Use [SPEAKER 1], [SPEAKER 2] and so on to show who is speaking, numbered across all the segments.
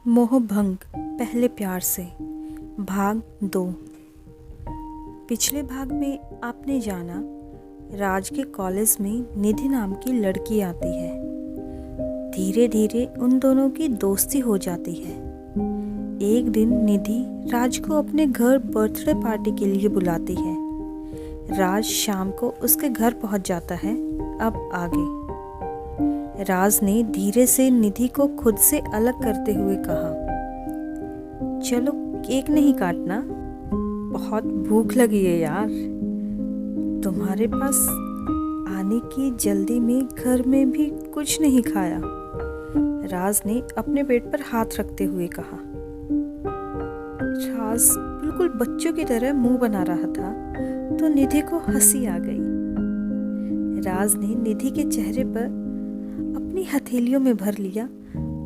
[SPEAKER 1] मोहभंग पहले प्यार से भाग 2। पिछले भाग में आपने जाना राज के कॉलेज में निधि नाम की लड़की आती है। धीरे धीरे उन दोनों की दोस्ती हो जाती है। एक दिन निधि राज को अपने घर बर्थडे पार्टी के लिए बुलाती है। राज शाम को उसके घर पहुंच जाता है। अब आगे राज ने धीरे से निधि को खुद से अलग करते हुए कहा, चलो केक नहीं काटना, बहुत भूख लगी है यार। तुम्हारे पास आने की जल्दी में घर में भी कुछ नहीं खाया। राज ने अपने पेट पर हाथ रखते हुए कहा। राज बिल्कुल बच्चों की तरह मुंह बना रहा था तो निधि को हंसी आ गई। राज ने निधि के चेहरे पर अपनी हथेलियों में भर लिया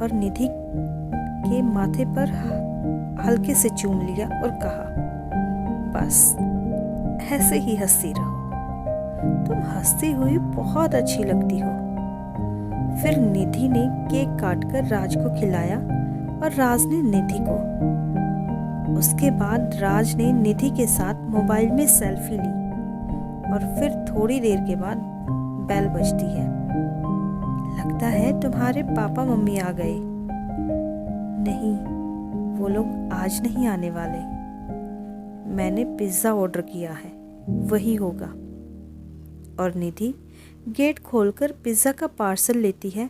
[SPEAKER 1] और निधि के माथे पर हल्के से चूम लिया और कहा, बस ऐसे ही हंसती रहो, तुम हंसती हुई बहुत अच्छी लगती हो। फिर निधि ने केक काटकर राज को खिलाया और राज ने निधि को। उसके बाद राज ने निधि के साथ मोबाइल में सेल्फी ली और फिर थोड़ी देर के बाद बेल बजती है। लगता है तुम्हारे पापा मम्मी आ गए। नहीं, वो लोग आज नहीं आने वाले। मैंने पिज्ज़ा ऑर्डर किया है, वही होगा। और निधि गेट खोलकर पिज़्ज़ा का पार्सल लेती है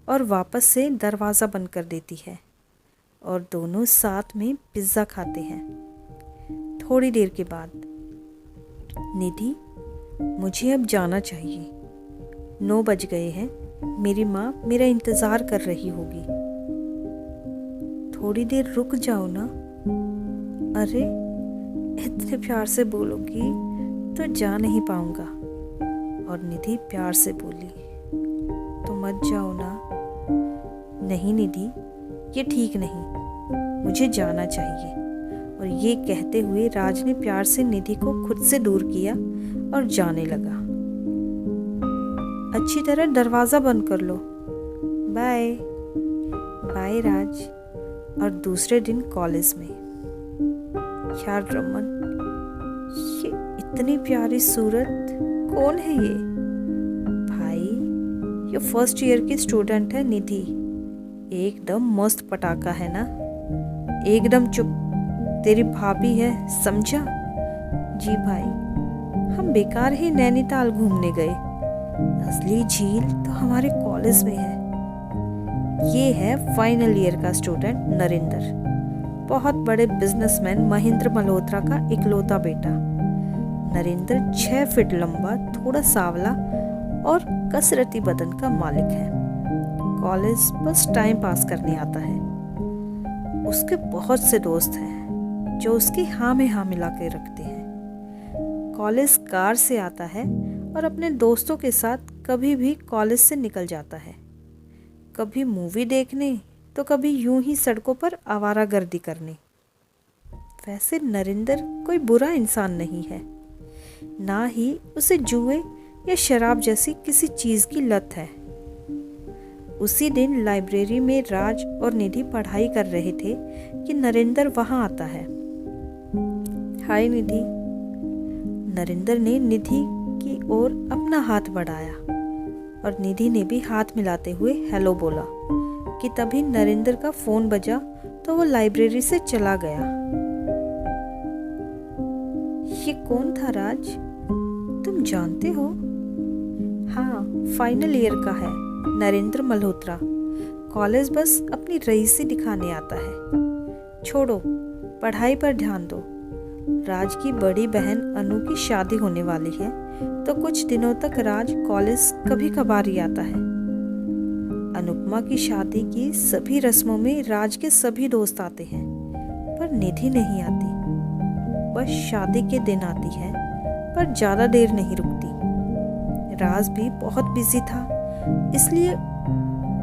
[SPEAKER 1] और वापस से दरवाज़ा बंद कर देती है और दोनों साथ में पिज़्ज़ा खाते हैं। थोड़ी देर के बाद, निधि, मुझे अब जाना चाहिए, 9 बज गए हैं। मेरी माँ मेरा इंतज़ार कर रही होगी। थोड़ी देर रुक जाओ ना। अरे, इतने प्यार से बोलोगी तो जा नहीं पाऊंगा। और निधि प्यार से बोली, तो मत जाओ ना। नहीं निधि, ये ठीक नहीं, मुझे जाना चाहिए। और ये कहते हुए राज ने प्यार से निधि को खुद से दूर किया और जाने लगा। अच्छी तरह दरवाज़ा बंद कर लो। बाय बाय राज। और दूसरे दिन कॉलेज में, यार रमन, ये इतनी प्यारी सूरत कौन है ये? भाई, ये फर्स्ट ईयर की स्टूडेंट है निधि। एकदम मस्त पटाखा है ना। एकदम चुप, तेरी भाभी है, समझा? जी भाई, हम बेकार ही नैनीताल घूमने गए। असली झील तो हमारे कॉलेज में है। ये है फाइनल ईयर का स्टूडेंट नरेंद्र, बहुत बड़े बिजनेसमैन महेंद्र मल्होत्रा का इकलौता बेटा। नरेंद्र 6 फीट लंबा, थोड़ा सांवला और कसरती बदन का मालिक है। कॉलेज बस टाइम पास करने आता है। उसके बहुत से दोस्त हैं जो उसकी हाँ में हाँ मिला के रखते हैं। कॉलेज कार से आता है और अपने दोस्तों के साथ कभी भी कॉलेज से निकल जाता है। कभी मूवी देखने तो कभी यूं ही सड़कों पर आवारागर्दी करने। वैसे नरेंद्र कोई बुरा इंसान नहीं है, ना ही उसे जुए या शराब जैसी किसी चीज की लत है। उसी दिन लाइब्रेरी में राज और निधि पढ़ाई कर रहे थे कि नरेंद्र वहां आता है। हाय निधि। नरेंद्र ने निधि की ओर अपना हाथ बढ़ाया और निधि ने भी हाथ मिलाते हुए हेलो बोला कि तभी नरेंद्र का फोन बजा तो वो लाइब्रेरी से चला गया। ये कौन था राज, तुम जानते हो? हाँ, फाइनल ईयर का है, नरेंद्र मल्होत्रा। कॉलेज बस अपनी रईसी दिखाने आता है। छोड़ो, पढ़ाई पर ध्यान दो। राज की बड़ी बहन अनु की शादी होने वाली है तो कुछ दिनों तक राज कॉलेज कभी कभार ही आता है। अनुपमा की शादी की सभी रस्मों में राज के सभी दोस्त आते हैं, पर निधि नहीं आती। बस शादी के दिन आती है, पर ज्यादा देर नहीं रुकती। राज भी बहुत बिजी था, इसलिए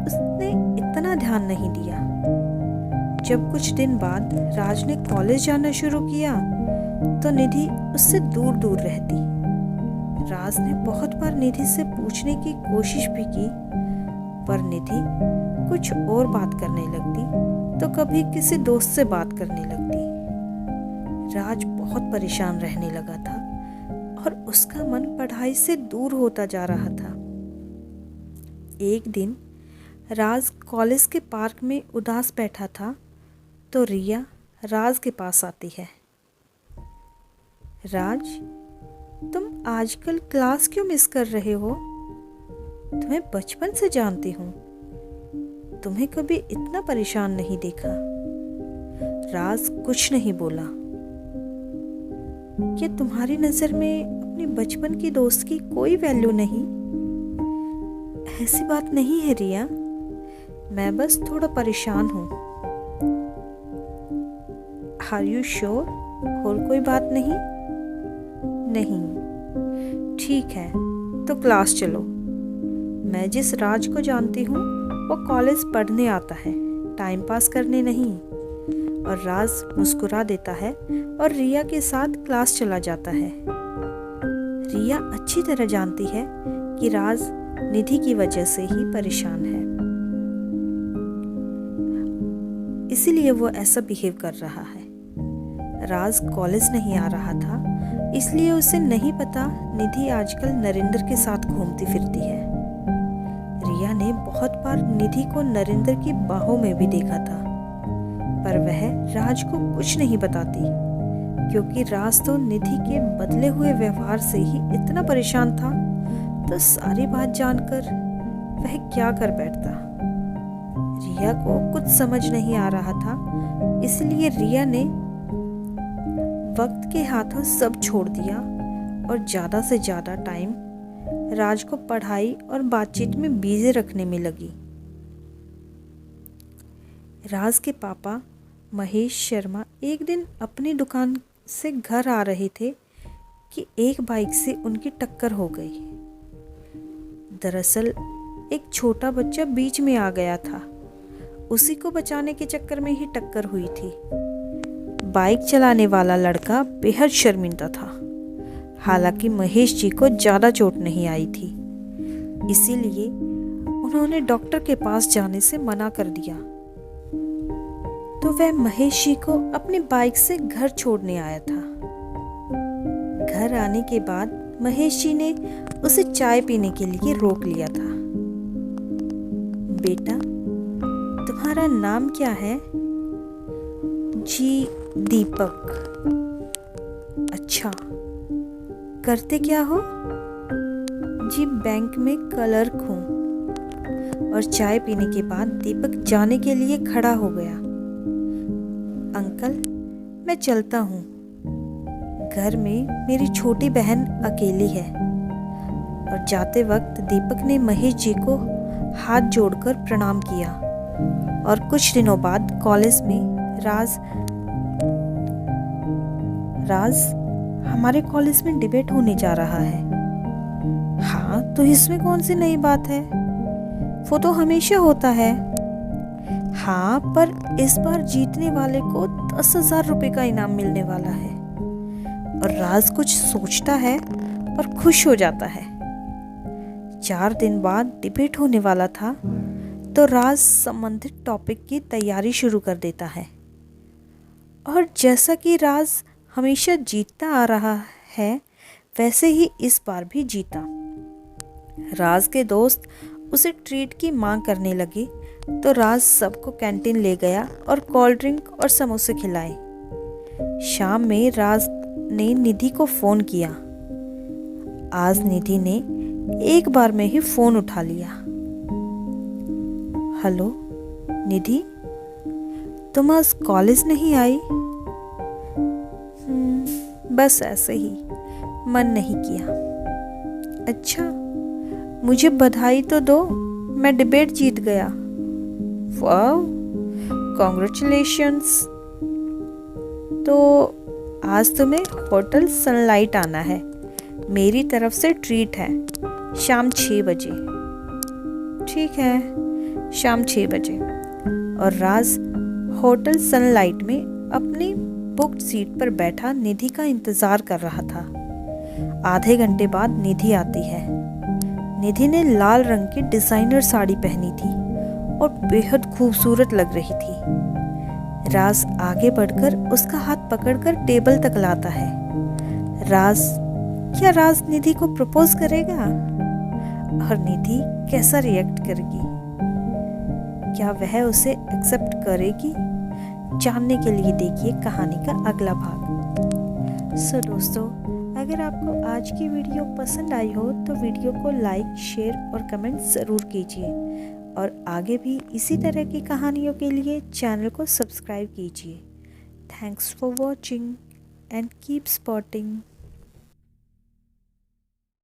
[SPEAKER 1] उसने इतना ध्यान नहीं दिया। जब कुछ दिन बाद राज ने कॉलेज जाना शुरू किया तो निधि उससे दूर दूर रहती। राज ने बहुत बार निधि से पूछने की कोशिश भी की, पर निधि कुछ और बात करने लगती तो कभी किसी दोस्त से बात करने लगती। राज बहुत परेशान रहने लगा था और उसका मन पढ़ाई से दूर होता जा रहा था। एक दिन राज कॉलेज के पार्क में उदास बैठा था तो रिया राज के पास आती है। राज, तुम आजकल क्लास क्यों मिस कर रहे हो? तुम्हें बचपन से जानती हूँ, तुम्हें कभी इतना परेशान नहीं देखा। राज कुछ नहीं बोला। क्या तुम्हारी नजर में अपनी बचपन की दोस्त की कोई वैल्यू नहीं? ऐसी बात नहीं है रिया, मैं बस थोड़ा परेशान हूँ। Are you sure? और कोई बात नहीं? नहीं, ठीक है, तो क्लास चलो। मैं जिस राज को जानती हूँ वो कॉलेज पढ़ने आता है, टाइम पास करने नहीं। और राज मुस्कुरा देता है और रिया के साथ क्लास चला जाता है। रिया अच्छी तरह जानती है कि राज निधि की वजह से ही परेशान है, इसीलिए वो ऐसा बिहेव कर रहा है। राज कॉलेज नहीं आ रहा था, इसलिए उसे नहीं पता निधि आजकल नरेंद्र के साथ घूमती फिरती है। रिया ने बहुत बार निधि को नरेंद्र की बाहों में भी देखा था, पर वह राज को कुछ नहीं बताती, क्योंकि राज तो निधि के बदले हुए व्यवहार से ही इतना परेशान था, तो सारी बात जानकर वह क्या कर बैठता। रिया को कुछ समझ नहीं आ रहा था, इसलिए रिया ने वक्त के हाथों सब छोड़ दिया और ज्यादा से ज्यादा टाइम राज को पढ़ाई और बातचीत में बिजी रखने में लगी। राज के पापा महेश शर्मा एक दिन अपनी दुकान से घर आ रहे थे कि एक बाइक से उनकी टक्कर हो गई। दरअसल एक छोटा बच्चा बीच में आ गया था, उसी को बचाने के चक्कर में ही टक्कर हुई थी। बाइक चलाने वाला लड़का बेहद शर्मिंदा था। हालांकि महेश जी को ज़्यादा चोट नहीं आई थी, इसीलिए उन्होंने डॉक्टर के पास जाने से मना कर दिया। तो वह महेश जी को अपनी बाइक से घर छोड़ने आया था। घर आने के बाद महेश जी ने उसे चाय पीने के लिए रोक लिया था। बेटा, तुम्हारा नाम क्या है? जी, दीपक। अच्छा, करते क्या हो? जी, बैंक में क्लर्क हूँ। और चाय पीने के बाद दीपक जाने के लिए खड़ा हो गया। अंकल, मैं चलता हूँ, घर में मेरी छोटी बहन अकेली है। और जाते वक्त दीपक ने महेश जी को हाथ जोड़कर प्रणाम किया। और कुछ दिनों बाद कॉलेज में राज, हमारे कॉलेज में डिबेट होने जा रहा है। हाँ, तो इसमें कौन सी नई बात है? वो तो हमेशा होता है। हाँ, पर इस बार जीतने वाले को 10,000 रुपए का इनाम मिलने वाला है। और राज कुछ सोचता है और खुश हो जाता है। 4 दिन बाद डिबेट होने वाला था, तो राज संबंधित टॉपिक की तैयारी शुरू कर देता है। और जैसा कि राज हमेशा जीतता आ रहा है, वैसे ही इस बार भी जीता। राज के दोस्त उसे ट्रीट की मांग करने लगे, तो राज सबको कैंटीन ले गया और कोल्ड ड्रिंक और समोसे खिलाए। शाम में राज ने निधि को फ़ोन किया। आज निधि ने एक बार में ही फ़ोन उठा लिया। हेलो निधि, तुम आज कॉलेज नहीं आई? बस ऐसे ही, मन नहीं किया। अच्छा, मुझे बधाई तो दो, मैं डिबेट जीत गया। वाह, कॉन्ग्रेचुलेशंस। तो आज तुम्हें होटल सनलाइट आना है, मेरी तरफ से ट्रीट है। शाम 6 बजे। ठीक है, शाम 6 बजे। और राज होटल सनलाइट में अपनी बुक्ड सीट पर बैठा निधि का इंतजार कर रहा था। आधे घंटे बाद निधि आती है। निधि ने लाल रंग की डिजाइनर साड़ी पहनी थी और बेहद खूबसूरत लग रही थी। राज आगे बढ़कर उसका हाथ पकड़कर टेबल तक लाता है। क्या राज निधि को प्रपोज करेगा? और निधि कैसा रिएक्ट करेगी? क्या वह उसे एक्सेप्ट करेगी? जानने के लिए देखिए कहानी का अगला भाग। दोस्तों, अगर आपको आज की वीडियो पसंद आई हो तो वीडियो को लाइक, शेयर और कमेंट ज़रूर कीजिए और आगे भी इसी तरह की कहानियों के लिए चैनल को सब्सक्राइब कीजिए। Thanks for watching and keep spotting.